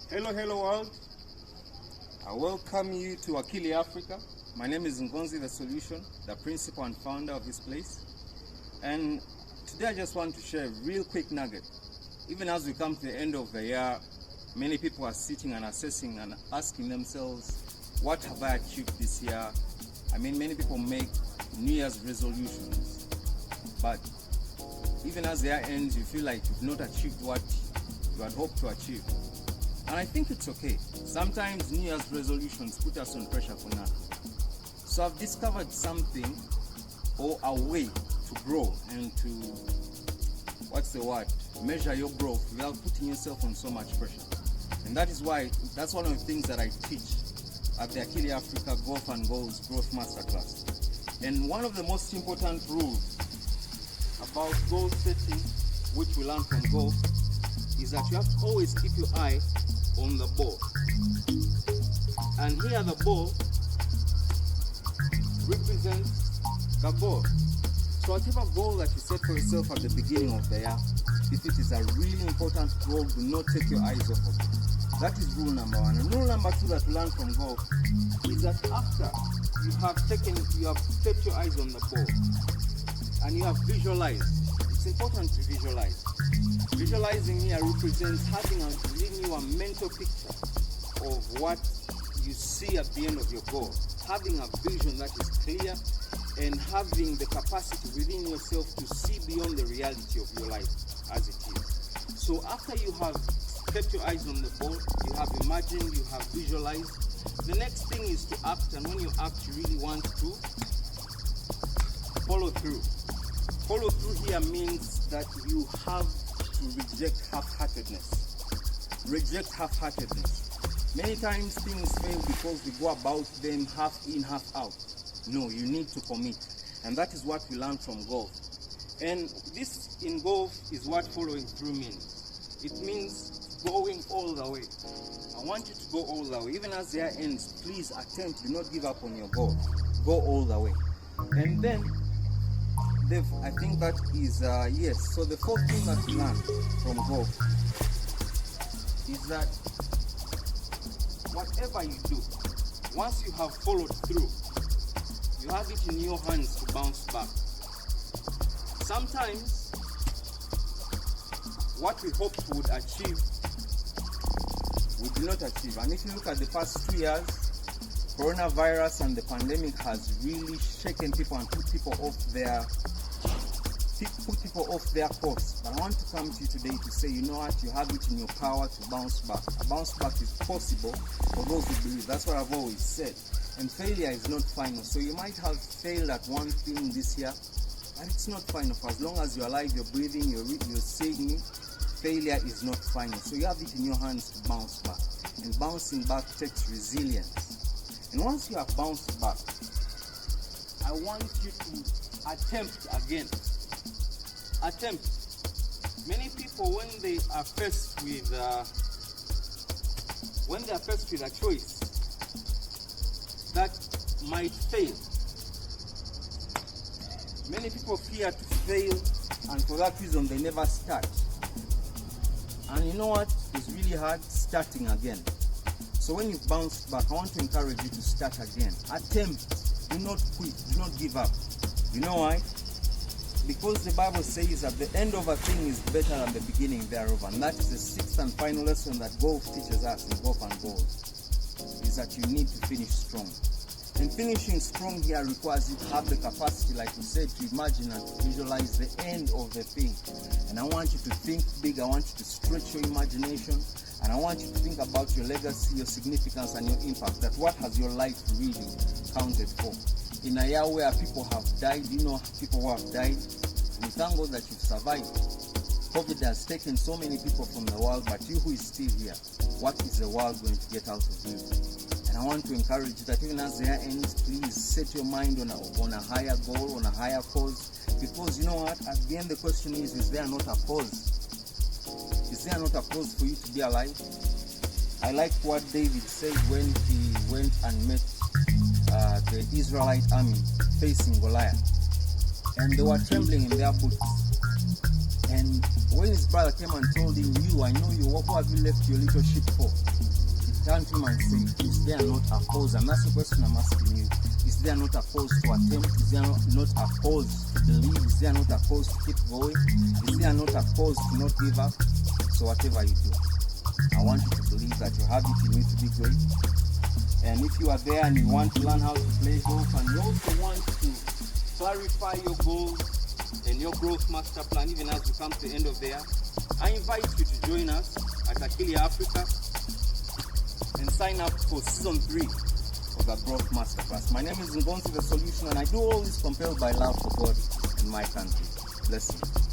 Hello world. I welcome you to Akili Ya Afrika. My name is Ngonzi, the solution, the principal and founder of this place. And today I just want to share a real quick nugget. Even as we come to the end of the year, many people are sitting and assessing and asking themselves, what have I achieved this year? I mean, many people make New Year's resolutions, but even as the year ends, you feel like you've not achieved what you had hoped to achieve. And I think it's okay. Sometimes New Year's resolutions put us on pressure for nothing. So I've discovered something or a way to grow and to, measure your growth without putting yourself on so much pressure. And that's one of the things that I teach at the Akili Ya Afrika Growth and Goals Growth Masterclass. And one of the most important rules about goal setting, which we learn from golf, is that you have to always keep your eye on the ball. And here the ball represents the goal. So whatever goal that you set for yourself at the beginning of the year, if it is a really important goal, do not take your eyes off of it. That is rule number one. And rule number two that we learn from golf is that after you have kept your eyes on the ball and you have visualized, it's important to visualize. Visualizing here represents giving you a mental picture of what you see at the end of your goal. Having a vision that is clear and having the capacity within yourself to see beyond the reality of your life as it is. So after you have kept your eyes on the ball, you have imagined, you have visualized, the next thing is to act, and when you act, you really want to follow through. Follow through here means that you have to reject half-heartedness. Reject half-heartedness. Many times things fail because we go about them half in, half out. No, you need to commit. And that is what we learn from golf. And this in golf is what following through means. It means going all the way. I want you to go all the way. Even as the year ends, please attempt, do not give up on your goal. Go all the way. And then, I think that is, yes. So the fourth thing that we learn from golf is that whatever you do, once you have followed through, you have it in your hands to bounce back. Sometimes, what we hoped we would achieve, we did not achieve. And if you look at the past 2 years, coronavirus and the pandemic has really shaken people and put people off their course. But I want to come to you today to say, you know what, you have it in your power to bounce back. A bounce back is possible for those who believe. That's what I've always said. And failure is not final. So you might have failed at one thing this year, but it's not final. For as long as you're alive, you're breathing, you're seeing me, failure is not final. So you have it in your hands to bounce back. And bouncing back takes resilience. And once you have bounced back, I want you to attempt again. Attempt. Many people, when they are faced with a choice that might fail, many people fear to fail, and for that reason they never start. And you know what? It's really hard starting again. So when you've bounced back, I want to encourage you to start again. Attempt. Do not quit. Do not give up. You know why? Because the Bible says that the end of a thing is better than the beginning thereof. And that is the sixth and final lesson that golf teaches us in Golf and Goals, is that you need to finish strong. And finishing strong here requires you to have the capacity, like we said, to imagine and to visualize the end of the thing. And I want you to think big. I want you to stretch your imagination. And I want you to think about your legacy, your significance, and your impact. That what has your life really counted for? In a year where people have died, you know people who have died, we thank God that you've survived. COVID has taken so many people from the world, but you who is still here, what is the world going to get out of you? And I want to encourage you that even as the year ends, please set your mind on a higher goal, on a higher cause. Because you know what, at the end the question is there not a cause? Is there not a cause for you to be alive? I like what David said when he went and met the Israelite army facing Goliath, and they were trembling in their boots. And when his brother came and told him, I know you, what have you left your little sheep for? turn to him and say, is there not a cause? And that's the question I'm asking you. Is there not a cause to attempt? Is there not a cause to believe? Is there not a cause to keep going? Is there not a cause to not give up? So whatever you do, I want you to believe that you have it in you to be great. And if you are there and you want to learn how to play golf, and you also want to clarify your goals and your growth master plan, even as we come to the end of the year, I invite you to join us at Akili Ya Afrika and sign up for season 3 of the Growth Masterclass. My name is Ngonsi the Solution, and I do all this compelled by love for God and my country. Bless you.